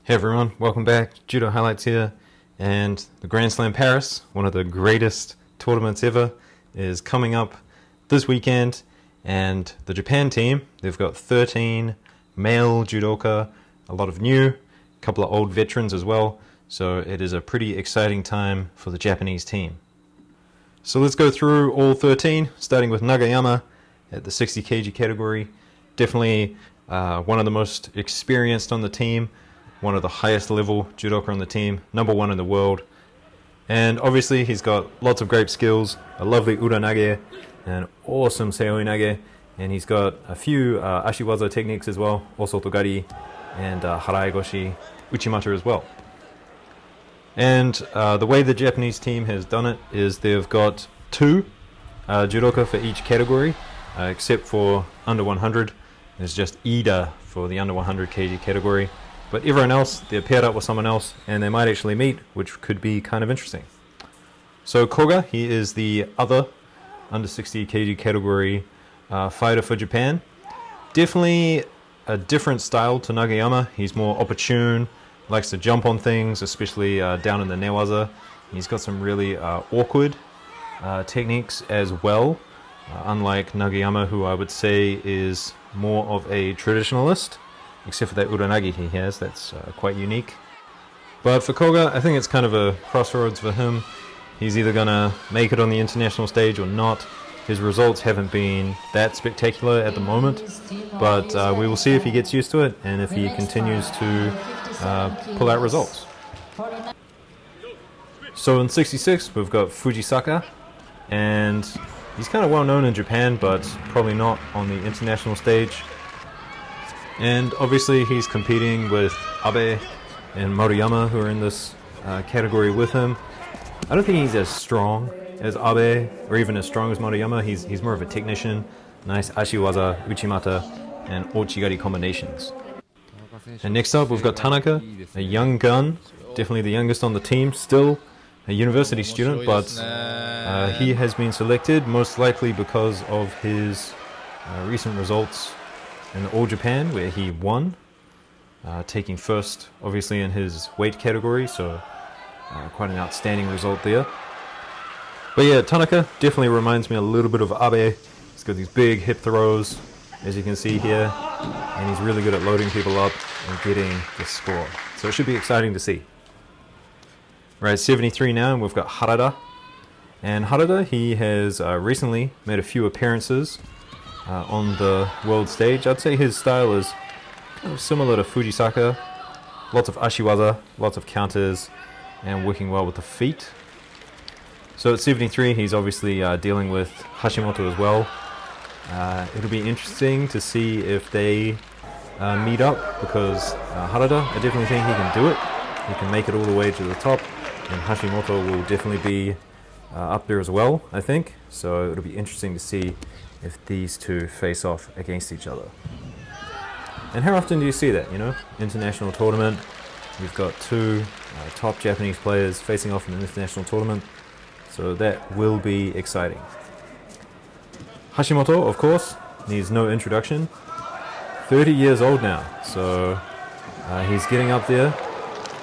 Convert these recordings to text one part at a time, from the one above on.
Hey everyone, welcome back. Judo Highlights here. And the Grand Slam Paris, one of the greatest tournaments ever, is coming up this weekend. And the Japan team, they've got 13 male judoka, a lot of new, a couple of old veterans as well. So it is a pretty exciting time for the Japanese team. So let's go through all 13, starting with Nagayama at the 60 kg category. Definitely one of the most experienced on the team. One of the highest level judoka on the team, #1 in the world. And obviously he's got lots of great skills, a lovely uranage, an awesome seoi nage, and he's got a few ashiwaza techniques as well, osotogari and haraegoshi, uchimata as well. And the way the Japanese team has done it is they've got 2 judoka for each category, except for under 100. There's just Ida for the under 100 kg category. But everyone else, they're paired up with someone else, and they might actually meet, which could be kind of interesting. So Koga, he is the other under 60 kg category fighter for Japan. Definitely a different style to Nagayama. He's more opportune, likes to jump on things, especially down in the newaza. He's got some really awkward techniques as well, unlike Nagayama, who I would say is more of a traditionalist. Except for that uranage he has, that's quite unique. But for Koga, I think it's kind of a crossroads for him. He's either going to make it on the international stage or not. His results haven't been that spectacular at the moment, but we will see if he gets used to it and if he continues to pull out results. So in 66, we've got Fujisaka, and he's kind of well known in Japan, but probably not on the international stage. And obviously he's competing with Abe and Maruyama, who are in this category with him. I don't think he's as strong as Abe, or even as strong as Maruyama. He's more of a technician. Nice ashiwaza, uchimata, and ochigari combinations. And next up we've got Tanaka, a young gun, definitely the youngest on the team, still a university student, but he has been selected most likely because of his recent results in the All Japan, where he won, taking first obviously in his weight category, so quite an outstanding result there. But yeah, Tanaka definitely reminds me a little bit of Abe. He's got these big hip throws, as you can see here, and he's really good at loading people up and getting the score. So it should be exciting to see. Right, 73 now, and we've got Harada. And Harada, he has recently made a few appearances on the world stage. I'd say his style is kind of similar to Fujisaka. Lots of ashiwaza, lots of counters, and working well with the feet. So at 73, he's obviously dealing with Hashimoto as well. It'll be interesting to see if they meet up, because Harada, I definitely think he can do it. He can make it all the way to the top, and Hashimoto will definitely be up there as well, I think. So it'll be interesting to see if these two face off against each other. And how often do you see that, you know? International tournament, you've got 2 top Japanese players facing off in an international tournament, so that will be exciting. Hashimoto, of course, needs no introduction. 30 years old now, so he's getting up there,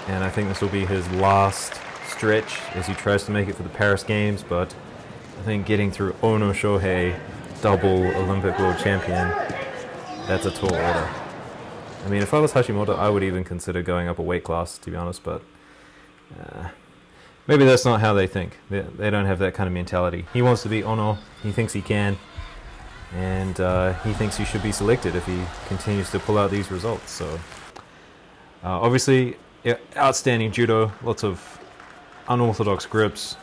and I think this will be his last stretch as he tries to make it for the Paris Games, but I think getting through Ono Shohei, double Olympic world champion, that's a tall order. I mean, if I was Hashimoto, I would even consider going up a weight class, to be honest, but maybe that's not how they think. They don't have that kind of mentality. He wants to be Ono, he thinks he can, and he thinks he should be selected if he continues to pull out these results. So obviously, outstanding judo, lots of unorthodox grips.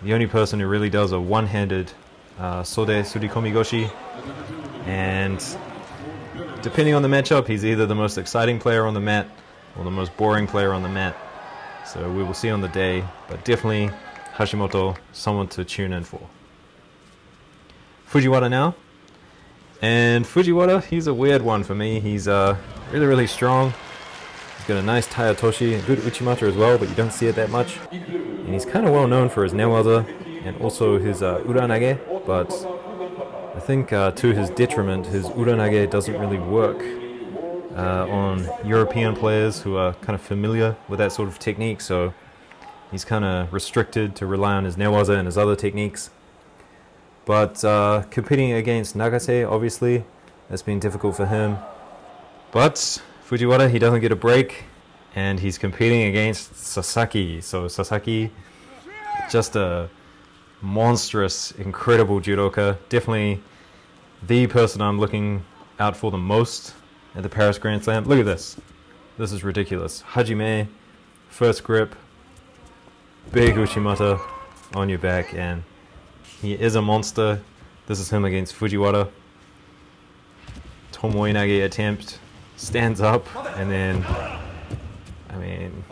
The only person who really does a one-handed Sode Surikomi Goshi, and depending on the matchup, he's either the most exciting player on the mat or the most boring player on the mat. So we will see on the day, but definitely Hashimoto, someone to tune in for. Fujiwara now, and Fujiwara, he's a weird one for me. He's really strong. He's got a nice Tayatoshi, a good Uchimata as well, but you don't see it that much. And he's kind of well known for his newaza and also his uranage, but I think to his detriment, his uranage doesn't really work on European players who are kind of familiar with that sort of technique, so he's kind of restricted to rely on his newaza and his other techniques. But competing against Nagase, obviously, that's been difficult for him. But Fujiwara, he doesn't get a break, and he's competing against Sasaki. So Sasaki, just a monstrous, incredible judoka. Definitely the person I'm looking out for the most at the Paris Grand Slam. Look at this. This is ridiculous. Hajime, first grip, big Uchimata on your back, and he is a monster. This is him against Fujiwara. Tomoe-nage attempt, stands up, and then, I mean,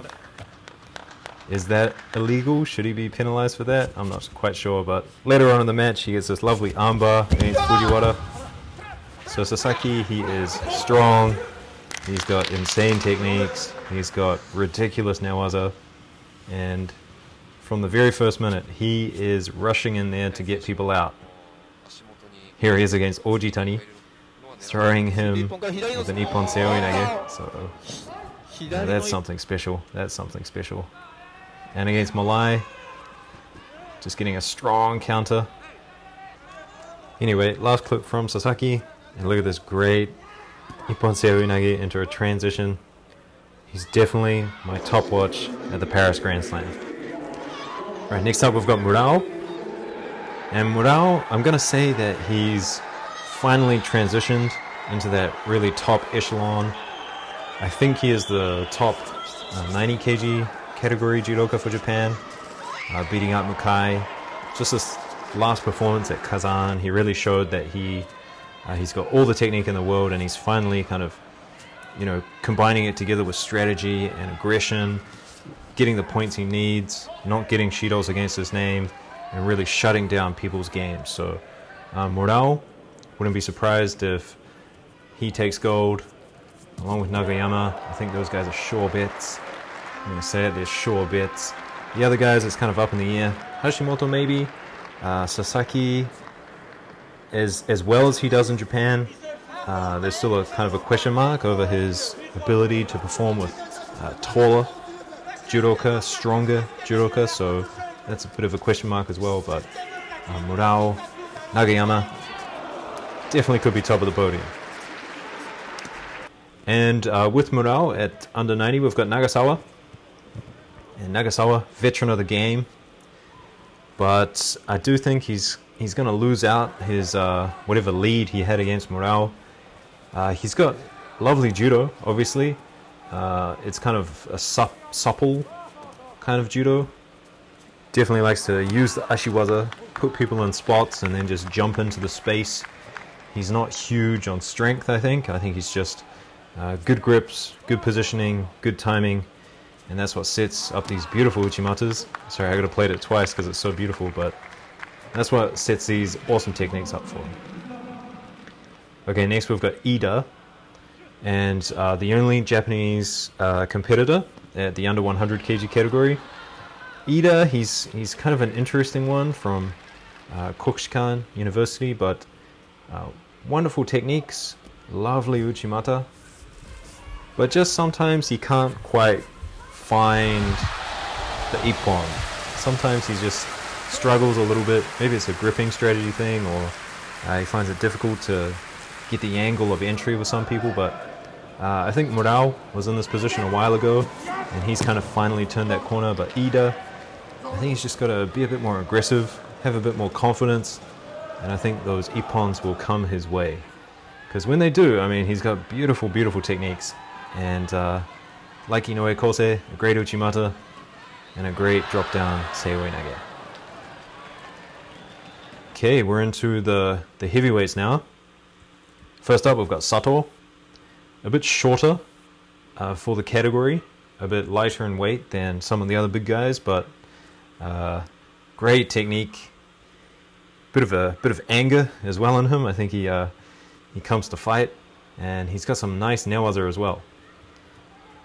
is that illegal? Should he be penalized for that? I'm not quite sure, but later on in the match, he gets this lovely armbar against Fujiwara. So Sasaki, he is strong, he's got insane techniques, he's got ridiculous newaza, and from the very first minute, he is rushing in there to get people out. Here he is against Ojitani, throwing him with an Ippon seoi-nage, so that's something special, that's something special. And against Malai, just getting a strong counter. Anyway, last clip from Sasaki, and look at this great Ippon seoi-nage into a transition. He's definitely my top watch at the Paris Grand Slam. Right, next up we've got Murao. And Murao, I'm going to say that he's finally transitioned into that really top echelon. I think he is the top 90 kg category judoka for Japan, beating out Mukai. Just this last performance at Kazan, he really showed that he's got all the technique in the world, and he's finally kind of, you know, combining it together with strategy and aggression, getting the points he needs, not getting shidos against his name, and really shutting down people's games. So Murao, wouldn't be surprised if he takes gold along with Nagayama. I think those guys are sure bets. I'm going to say it, they're sure bets. The other guys, it's kind of up in the air. Hashimoto maybe, Sasaki, as well as he does in Japan, there's still a kind of a question mark over his ability to perform with taller judoka, stronger judoka, so that's a bit of a question mark as well. But Murao, Nagayama, definitely could be top of the podium. And with Murao at under 90, we've got Nagasawa. And Nagasawa, veteran of the game, but I do think he's going to lose out his whatever lead he had against Murao. He's got lovely judo, obviously. It's kind of a supple kind of judo. Definitely likes to use the ashiwaza, put people in spots, and then just jump into the space. He's not huge on strength, I think. I think he's just good grips, good positioning, good timing, and that's what sets up these beautiful uchimatas. Sorry, I gotta play it twice because it's so beautiful, but that's what sets these awesome techniques up for. Okay, next we've got Ida, and the only Japanese competitor at the under 100 kg category. Ida, he's kind of an interesting one from Kokushikan University, but wonderful techniques, lovely uchimata, but just sometimes he can't quite find the Ippon. Sometimes he just struggles a little bit. Maybe it's a gripping strategy thing, or he finds it difficult to get the angle of entry with some people, but I think Murao was in this position a while ago, and he's kind of finally turned that corner. But Ida, I think he's just got to be a bit more aggressive, have a bit more confidence, and I think those Ippons will come his way. Because when they do, I mean, he's got beautiful, beautiful techniques, and like Inoue Kosei, a great uchimata, and a great drop-down seoi-nage. Okay, we're into the heavyweights now. First up, we've got Sato, a bit shorter for the category, a bit lighter in weight than some of the other big guys, but great technique. Bit of anger as well in him. I think he comes to fight, and he's got some nice newaza as well.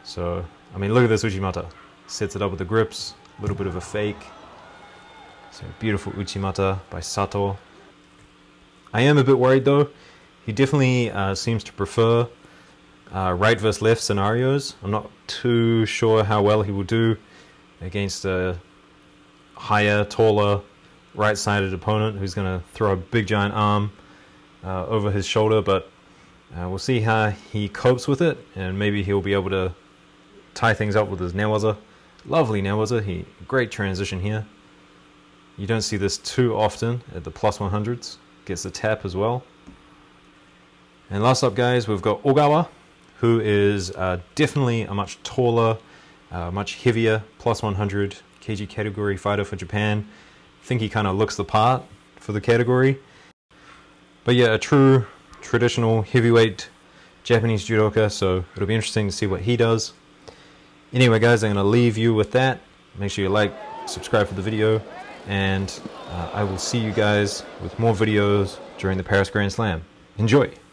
So I mean, look at this uchimata. Sets it up with the grips, a little bit of a fake. So beautiful uchimata by Sato. I am a bit worried though. He definitely seems to prefer right versus left scenarios. I'm not too sure how well he will do against a higher, taller, right-sided opponent who's going to throw a big giant arm over his shoulder, but we'll see how he copes with it, and maybe he'll be able to tie things up with his newaza. Lovely newaza. Great transition here. You don't see this too often at the plus 100s. Gets the tap as well. And last up, guys, we've got Ogawa, who is definitely a much taller, much heavier plus 100 kg category fighter for Japan. I think he kind of looks the part for the category. But yeah, a true traditional heavyweight Japanese judoka, so it'll be interesting to see what he does. Anyway, guys, I'm going to leave you with that. Make sure you like, subscribe for the video, and I will see you guys with more videos during the Paris Grand Slam. Enjoy!